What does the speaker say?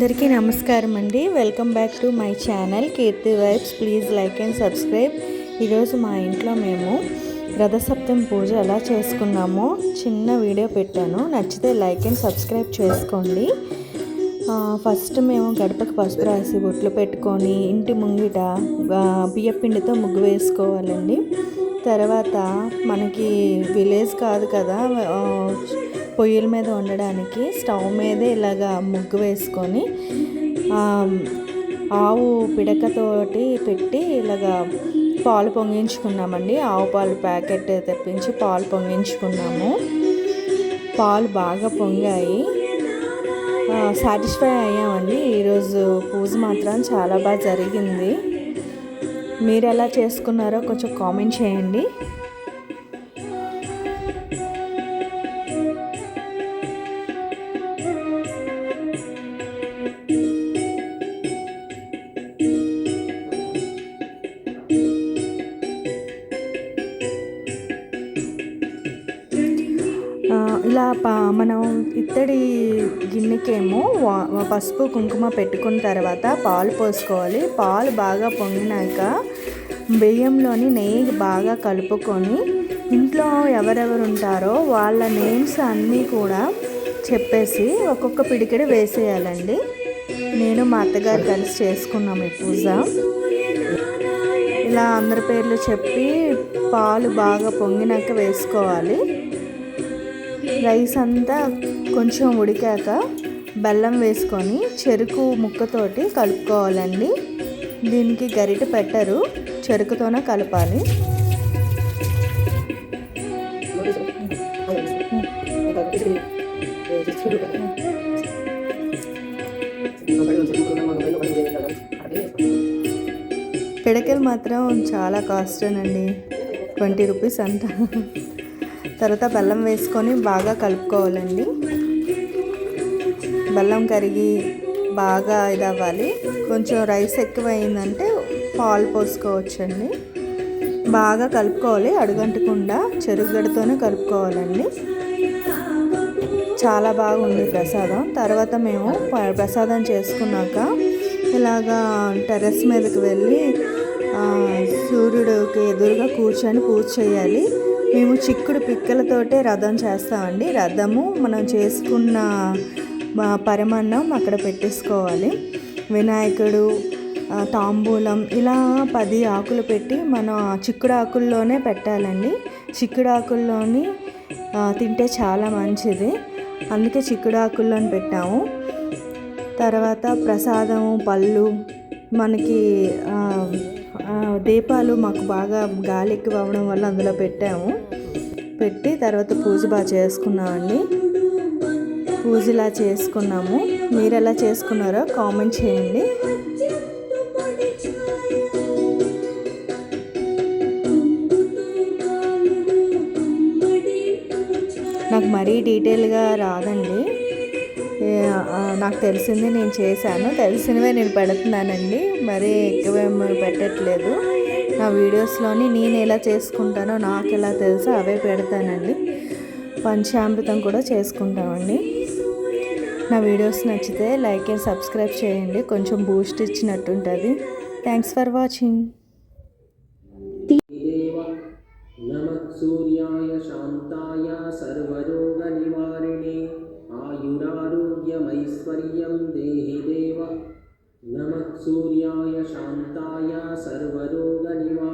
అందరికీ నమస్కారం అండి. Welcome back to my channel Keerthi vibes. Please like and subscribe. ఈరోజు మా ఇంట్లో మేము రథసప్తమి పూజ ఎలా చేసుకున్నామో చిన్న వీడియో పెట్టాను. నచ్చితే లైక్ అండ్ సబ్స్క్రైబ్ చేసుకోండి. ఫస్ట్ మేము గడపకు పసుపు రాసి బొట్లు పెట్టుకొని ఇంటి ముంగిట బియ్యపిండితో ముగ్గు వేసుకోవాలండి. తర్వాత మనకి విలేజ్ కాదు కదా, పొయ్యిల మీద వండడానికి స్టవ్ మీదే ఇలాగా ముగ్గు వేసుకొని ఆవు పిడకతోటి పెట్టి ఇలాగా పాలు పొంగించుకున్నామండి. ఆవు పాలు ప్యాకెట్ తెప్పించి పాలు పొంగించుకున్నాము. పాలు బాగా పొంగాయి, సాటిస్ఫై అయ్యామండి. ఈరోజు పూజ మాత్రం చాలా బాగా జరిగింది. మీరు ఎలా చేసుకున్నారో కొంచెం కామెంట్ చేయండి. ఇలా మనం ఇత్తడి గిన్నెకేమో పసుపు కుంకుమ పెట్టుకున్న తర్వాత పాలు పోసుకోవాలి. పాలు బాగా పొంగినాక బియ్యంలోని నెయ్యి బాగా కలుపుకొని ఇంట్లో ఎవరెవరు ఉంటారో వాళ్ళ నేమ్స్ అన్నీ కూడా చెప్పేసి ఒక్కొక్క పిడికెడు వేసేయాలండి. నేను మా అత్తగారు కలిసి చేసుకున్నాము ఈ పూజ. ఇలా అందరి పేర్లు చెప్పి పాలు బాగా పొంగినాక వేసుకోవాలి. రైస్ అంతా కొంచెం ఉడికాక బెల్లం వేసుకొని చెరుకు ముక్కతోటి కలుపుకోవాలండి. దీనికి గరిటె పెట్టరు, చెరుకుతోనే కలపాలి. పిడకలు మాత్రం చాలా కాస్టేనండి, 20 రూపీస్ అంట. తర్వాత బెల్లం వేసుకొని బాగా కలుపుకోవాలండి. బెల్లం కరిగి బాగా ఇది అవ్వాలి. కొంచెం రైస్ ఎక్కువైందంటే పాలు పోసుకోవచ్చండి. బాగా కలుపుకోవాలి, అడుగంటకుండా చెరుగడతోనే కలుపుకోవాలండి. చాలా బాగుంది ప్రసాదం. తర్వాత మేము ప్రసాదం చేసుకున్నాక ఇలాగా టెర్రస్ మీదకి వెళ్ళి సూర్యుడికి ఎదురుగా కూర్చొని పూజ చేయాలి. మేము చిక్కుడు పిక్కలతోటే రథం చేస్తామండి. రథము మనం చేసుకున్న పరిమాణం అక్కడ పెట్టేసుకోవాలి. వినాయకుడు, తాంబూలం ఇలా 10 ఆకులు పెట్టి మనం చిక్కుడు ఆకుల్లోనే పెట్టాలండి. చిక్కుడు ఆకుల్లోని తింటే చాలా మంచిది, అందుకే చిక్కుడు ఆకుల్లోని పెట్టాము. తర్వాత ప్రసాదము, పళ్ళు, మనకి దీపాలు మాకు బాగా గాలి ఎక్కువ అవ్వడం వల్ల అందులో పెట్టి తర్వాత పూజ బాగా చేసుకున్నామండి. పూజ ఇలా చేసుకున్నాము. మీరు ఎలా చేసుకున్నారో కామెంట్ చేయండి. నాకు మరీ డీటెయిల్గా రాదండి, నాకు తెలిసింది నేను చేశాను, తెలిసినవే నేను పెడుతున్నానండి. మరీ ఎక్కువ పెట్టట్లేదు. నా వీడియోస్లోని నేను ఎలా చేసుకుంటానో నాకు ఎలా తెలుసో అవే పెడతానండి. పంచామృతం కూడా చేసుకుంటామండి. నా వీడియోస్ నచ్చితే లైక్ అండ్ సబ్స్క్రైబ్ చేయండి, కొంచెం బూస్ట్ ఇచ్చినట్టుంటుంది. Thanks for watching. సూర్యాయ శాంతాయ సర్వరోగ నివారిణే ఆయురారోగ్యమైశ్వర్యం దేహి దేవ. నమః సూర్యాయ శాంతాయ సర్వరోగ నివారిణే.